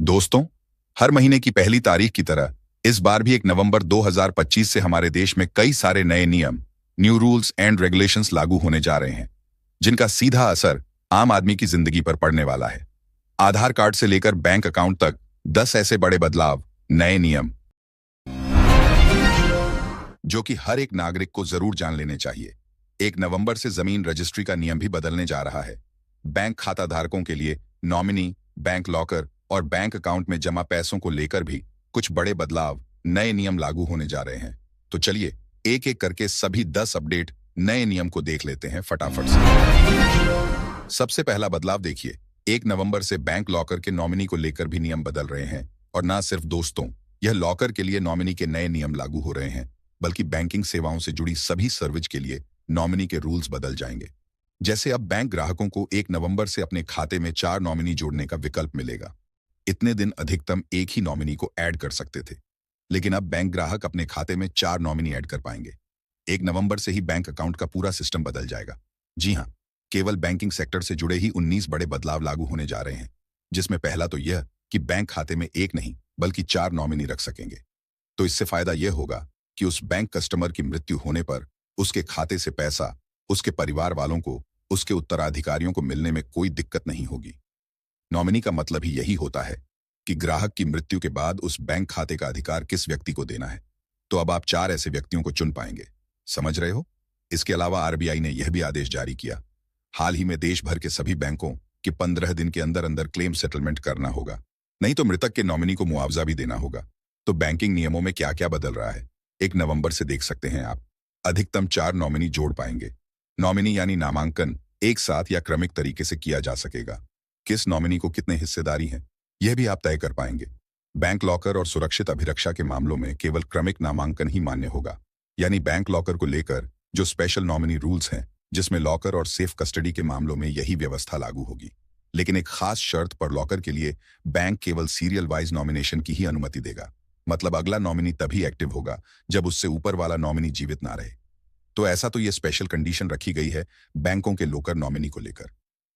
दोस्तों, हर महीने की पहली तारीख की तरह इस बार भी 1 नवंबर 2025 से हमारे देश में कई सारे नए नियम, न्यू रूल्स एंड रेगुलेशंस लागू होने जा रहे हैं, जिनका सीधा असर आम आदमी की जिंदगी पर पड़ने वाला है। आधार कार्ड से लेकर बैंक अकाउंट तक 10 ऐसे बड़े बदलाव, नए नियम, जो कि हर एक नागरिक को जरूर जान लेने चाहिए। 1 नवंबर से जमीन रजिस्ट्री का नियम भी बदलने जा रहा है। बैंक खाता धारकों के लिए नॉमिनी, बैंक लॉकर और बैंक अकाउंट में जमा पैसों को लेकर भी कुछ बड़े बदलाव, नए नियम लागू होने जा रहे हैं। तो चलिए एक एक करके सभी 10 अपडेट नए नियम को देख लेते हैं फटाफट से। सबसे पहला बदलाव देखिए, 1 नवंबर से बैंक लॉकर के नॉमिनी को लेकर भी नियम बदल रहे हैं। और ना सिर्फ दोस्तों, यह लॉकर के लिए नॉमिनी के नए नियम लागू हो रहे हैं, बल्कि बैंकिंग सेवाओं से जुड़ी सभी सर्विस के लिए नॉमिनी के रूल्स बदल जाएंगे। जैसे अब बैंक ग्राहकों को 1 नवंबर से अपने खाते में 4 नॉमिनी जोड़ने का विकल्प मिलेगा। इतने दिन अधिकतम एक ही नॉमिनी को ऐड कर सकते थे, लेकिन अब बैंक ग्राहक अपने खाते में 4 नॉमिनी ऐड कर पाएंगे। 1 नवंबर से ही बैंक अकाउंट का पूरा सिस्टम बदल जाएगा। जी हाँ, केवल बैंकिंग सेक्टर से जुड़े ही 19 बड़े बदलाव लागू होने जा रहे हैं, जिसमें पहला तो यह कि बैंक खाते में एक नहीं बल्कि 4 नॉमिनी रख सकेंगे। तो इससे फायदा यह होगा कि उस बैंक कस्टमर की मृत्यु होने पर उसके खाते से पैसा उसके परिवार वालों को, उसके उत्तराधिकारियों को मिलने में कोई दिक्कत नहीं होगी। नॉमिनी का मतलब ही यही होता है कि ग्राहक की मृत्यु के बाद उस बैंक खाते का अधिकार किस व्यक्ति को देना है। तो अब आप 4 ऐसे व्यक्तियों को चुन पाएंगे। समझ रहे हो? इसके अलावा आरबीआई ने यह भी आदेश जारी किया, हाल ही में देश भर के सभी बैंकों कि 15 दिन के अंदर अंदर क्लेम सेटलमेंट करना होगा, नहीं तो मृतक के नॉमिनी को मुआवजा भी देना होगा। तो बैंकिंग नियमों में क्या क्या बदल रहा है 1 नवंबर से देख सकते हैं आप। अधिकतम 4 नॉमिनी जोड़ पाएंगे। नॉमिनी यानी नामांकन एक साथ या क्रमिक तरीके से किया जा सकेगा। किस नॉमिनी को कितने हिस्सेदारी हैं, यह भी आप तय कर पाएंगे। बैंक लॉकर और सुरक्षित अभिरक्षा के मामलों में केवल क्रमिक नामांकन ही मान्य होगा, यानी बैंक लॉकर को लेकर जो स्पेशल नॉमिनी रूल्स हैं, जिसमें लॉकर और सेफ कस्टडी के मामलों में यही व्यवस्था लागू होगी। लेकिन एक खास शर्त पर लॉकर के लिए बैंक केवल सीरियल वाइज नॉमिनेशन की ही अनुमति देगा। मतलब अगला नॉमिनी तभी एक्टिव होगा जब उससे ऊपर वाला नॉमिनी जीवित ना रहे। तो ऐसा तो ये स्पेशल कंडीशन रखी गई है बैंकों के लोकर नॉमिनी को लेकर।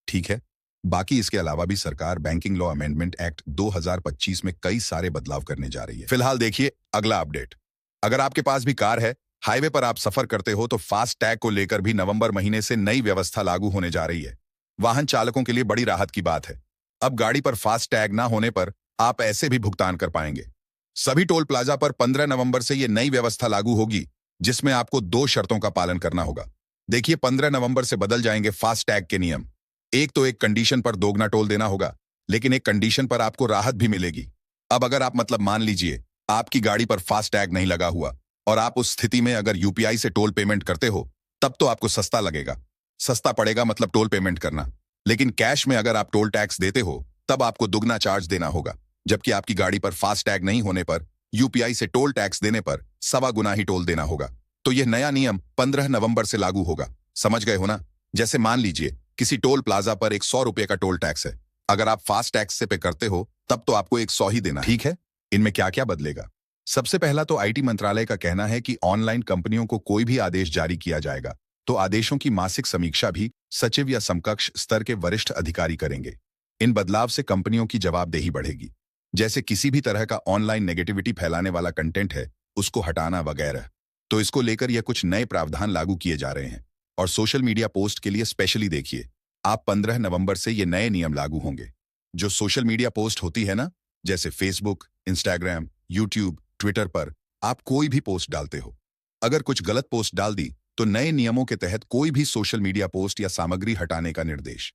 ठीक है, बाकी इसके अलावा भी सरकार बैंकिंग लॉ अमेंडमेंट एक्ट 2025 में कई सारे बदलाव करने जा रही है। फिलहाल देखिए अगला अपडेट। अगर आपके पास भी कार है, हाईवे पर आप सफर करते हो, तो फास्ट टैग को लेकर भी नवंबर महीने से नई व्यवस्था लागू होने जा रही है। वाहन चालकों के लिए बड़ी राहत की बात है। अब गाड़ी पर फास्ट टैग ना होने पर आप ऐसे भी भुगतान कर पाएंगे। सभी टोल प्लाजा पर 15 नवंबर से यह नई व्यवस्था लागू होगी, जिसमें आपको 2 शर्तों का पालन करना होगा। देखिए 15 नवंबर से बदल जाएंगे फास्ट टैग के नियम। एक तो एक कंडीशन पर दोगुना टोल देना होगा, लेकिन एक कंडीशन पर आपको राहत भी मिलेगी। अब अगर आप मान लीजिए आपकी गाड़ी पर फास्ट टैग नहीं लगा हुआ और आप उस स्थिति में अगर यूपीआई से टोल पेमेंट करते हो, तब तो आपको सस्ता लगेगा। सस्ता पड़ेगा मतलब टोल पेमेंट करना। लेकिन कैश में अगर आप टोल टैक्स देते हो, तब आपको दुगना चार्ज देना होगा। जबकि आपकी गाड़ी पर फास्ट टैग नहीं होने पर यूपीआई से टोल टैक्स देने पर 1.25 गुना ही टोल देना होगा। तो यह नया नियम 15 नवंबर से लागू होगा। समझ गए हो ना? जैसे मान लीजिए किसी टोल प्लाजा पर 100 रुपए का टोल टैक्स है। अगर आप फास्ट टैक्स से पे करते हो, तब तो आपको 100 ही देना। ठीक है, इनमें क्या क्या बदलेगा? सबसे पहला तो आईटी मंत्रालय का कहना है कि ऑनलाइन कंपनियों को कोई भी आदेश जारी किया जाएगा, तो आदेशों की मासिक समीक्षा भी सचिव या समकक्ष स्तर के वरिष्ठ अधिकारी करेंगे। इन बदलाव से कंपनियों की जवाबदेही बढ़ेगी। जैसे किसी भी तरह का ऑनलाइन नेगेटिविटी फैलाने वाला कंटेंट है, उसको हटाना वगैरह। तो इसको लेकर यह कुछ नए प्रावधान लागू किए जा रहे हैं। और सोशल मीडिया पोस्ट के लिए स्पेशली देखिए, आप 15 नवंबर से ये नए नियम लागू होंगे। जो सोशल मीडिया पोस्ट होती है ना, जैसे फेसबुक, इंस्टाग्राम, यूट्यूब, ट्विटर पर आप कोई भी पोस्ट डालते हो, अगर कुछ गलत पोस्ट डाल दी, तो नए नियमों के तहत कोई भी सोशल मीडिया पोस्ट या सामग्री हटाने का निर्देश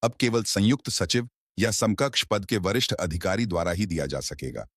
अब केवल संयुक्त सचिव या समकक्ष पद के वरिष्ठ अधिकारी द्वारा ही दिया जा सकेगा।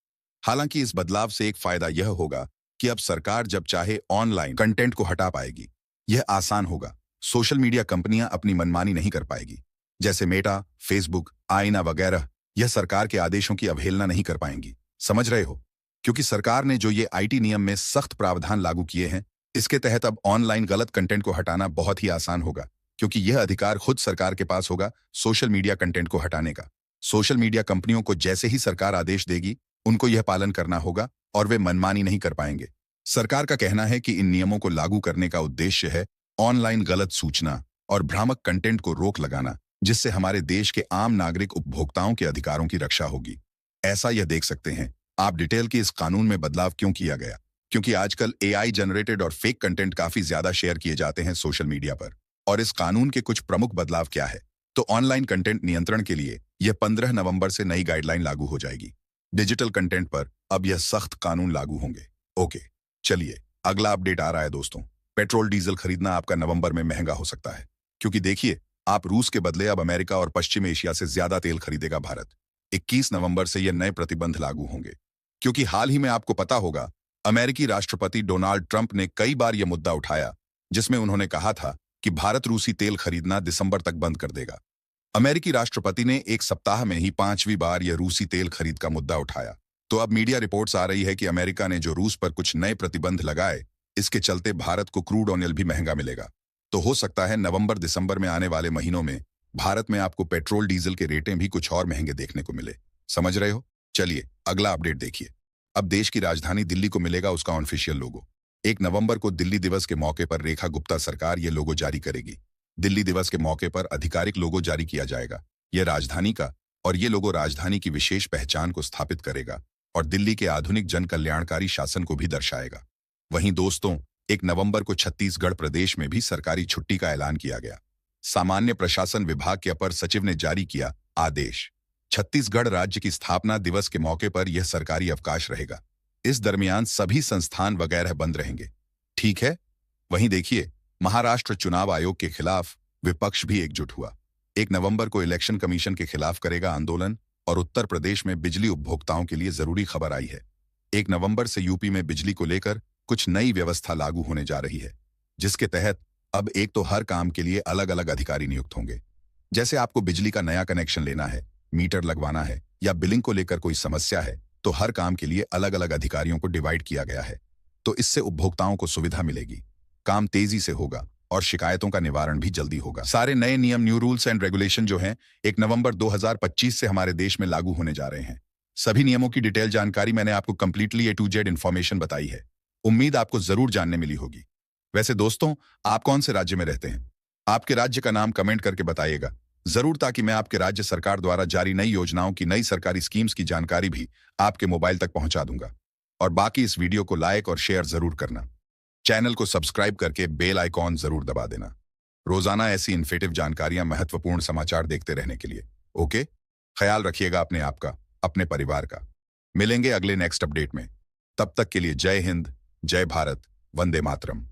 हालांकि इस बदलाव से एक फायदा यह होगा कि अब सरकार जब चाहे ऑनलाइन कंटेंट को हटा पाएगी। यह आसान होगा। सोशल मीडिया कंपनियां अपनी मनमानी नहीं कर पाएगी। जैसे मेटा, फेसबुक, आईना वगैरह, यह सरकार के आदेशों की अवहेलना नहीं कर पाएंगी। समझ रहे हो? क्योंकि सरकार ने जो ये आईटी नियम में सख्त प्रावधान लागू किए हैं, इसके तहत अब ऑनलाइन गलत कंटेंट को हटाना बहुत ही आसान होगा, क्योंकि यह अधिकार खुद सरकार के पास होगा सोशल मीडिया कंटेंट को हटाने का। सोशल मीडिया कंपनियों को जैसे ही सरकार आदेश देगी, उनको यह पालन करना होगा और वे मनमानी नहीं कर पाएंगे। सरकार का कहना है कि इन नियमों को लागू करने का उद्देश्य है ऑनलाइन गलत सूचना और भ्रामक कंटेंट को रोक लगाना, जिससे हमारे देश के आम नागरिक उपभोक्ताओं के अधिकारों की रक्षा होगी। ऐसा यह देख सकते हैं आप डिटेल कि इस कानून में बदलाव क्यों किया गया, क्योंकि आजकल एआई जनरेटेड और फेक कंटेंट काफी ज्यादा शेयर किए जाते हैं सोशल मीडिया पर। और इस कानून के कुछ प्रमुख बदलाव क्या है, तो ऑनलाइन कंटेंट नियंत्रण के लिए यह 15 नवंबर से नई गाइडलाइन लागू हो जाएगी। डिजिटल कंटेंट पर अब यह सख्त कानून लागू होंगे। ओके, चलिए अगला अपडेट आ रहा है दोस्तों। पेट्रोल डीजल खरीदना आपका नवंबर में महंगा हो सकता है, क्योंकि देखिए आप रूस के बदले अब अमेरिका और पश्चिम एशिया से ज्यादा तेल खरीदेगा भारत। 21 नवंबर से यह नए प्रतिबंध लागू होंगे, क्योंकि हाल ही में आपको पता होगा अमेरिकी राष्ट्रपति डोनाल्ड ट्रंप ने कई बार यह मुद्दा उठाया, जिसमें उन्होंने कहा था कि भारत रूसी तेल खरीदना दिसंबर तक बंद कर देगा। अमेरिकी राष्ट्रपति ने एक सप्ताह में ही 5वीं बार यह रूसी तेल खरीद का मुद्दा उठाया। तो अब मीडिया रिपोर्ट्स आ रही है कि अमेरिका ने जो रूस पर कुछ नए प्रतिबंध लगाए, इसके चलते भारत को क्रूड ऑयल भी महंगा मिलेगा। तो हो सकता है नवंबर दिसंबर में आने वाले महीनों में भारत में आपको पेट्रोल डीजल के रेटें भी कुछ और महंगे देखने को मिले। समझ रहे हो? चलिए अगला अपडेट देखिए। अब देश की राजधानी दिल्ली को मिलेगा उसका ऑफिशियल लोगो। 1 नवंबर को दिल्ली दिवस के मौके पर रेखा गुप्ता सरकार ये लोगो जारी करेगी। दिल्ली दिवस के मौके पर आधिकारिक लोगो जारी किया जाएगा। यह राजधानी का और ये लोगो राजधानी की विशेष पहचान को स्थापित करेगा और दिल्ली के आधुनिक जन कल्याणकारी शासन को भी दर्शाएगा। वहीं दोस्तों 1 नवंबर को छत्तीसगढ़ प्रदेश में भी सरकारी छुट्टी का ऐलान किया गया। सामान्य प्रशासन विभाग के अपर सचिव ने जारी किया आदेश। छत्तीसगढ़ राज्य की स्थापना दिवस के मौके पर यह सरकारी अवकाश रहेगा। इस दरमियान सभी संस्थान वगैरह बंद रहेंगे। ठीक है। वहीं देखिए महाराष्ट्र चुनाव आयोग के खिलाफ विपक्ष भी एकजुट हुआ। 1 नवंबर को इलेक्शन कमीशन के खिलाफ करेगा आंदोलन और उत्तर प्रदेश में बिजली उपभोक्ताओं के लिए जरूरी खबर आई है। 1 नवंबर से यूपी में बिजली को लेकर कुछ नई व्यवस्था लागू होने जा रही है, जिसके तहत अब एक तो हर काम के लिए अलग अलग अधिकारी नियुक्त होंगे। जैसे आपको बिजली का नया कनेक्शन लेना है, मीटर लगवाना है या बिलिंग को लेकर कोई समस्या है, तो हर काम के लिए अलग अलग अधिकारियों को डिवाइड किया गया है। तो इससे उपभोक्ताओं को सुविधा मिलेगी, काम तेजी से होगा और शिकायतों का निवारण भी जल्दी होगा। सारे नए नियम, न्यू रूल्स एंड रेगुलेशन जो हैं 1 नवंबर 2025 से हमारे देश में लागू होने जा रहे हैं। सभी नियमों की डिटेल जानकारी मैंने आपको completely A to Z information बताई है। उम्मीद आपको जरूर जानने मिली होगी। वैसे दोस्तों आप कौन से राज्य में रहते हैं? आपके राज्य का नाम कमेंट करके बताइएगा जरूर, ताकि मैं आपके राज्य सरकार द्वारा जारी नई योजनाओं की, नई सरकारी स्कीम्स की जानकारी भी आपके मोबाइल तक पहुंचा दूंगा। और बाकी इस वीडियो को लाइक और शेयर जरूर करना। चैनल को सब्सक्राइब करके बेल आइकॉन जरूर दबा देना, रोजाना ऐसी इन्फॉर्मेटिव जानकारियां, महत्वपूर्ण समाचार देखते रहने के लिए। ओके, ख्याल रखिएगा अपने आप का, अपने परिवार का। मिलेंगे अगले नेक्स्ट अपडेट में। तब तक के लिए जय हिंद, जय भारत, वंदे मातरम।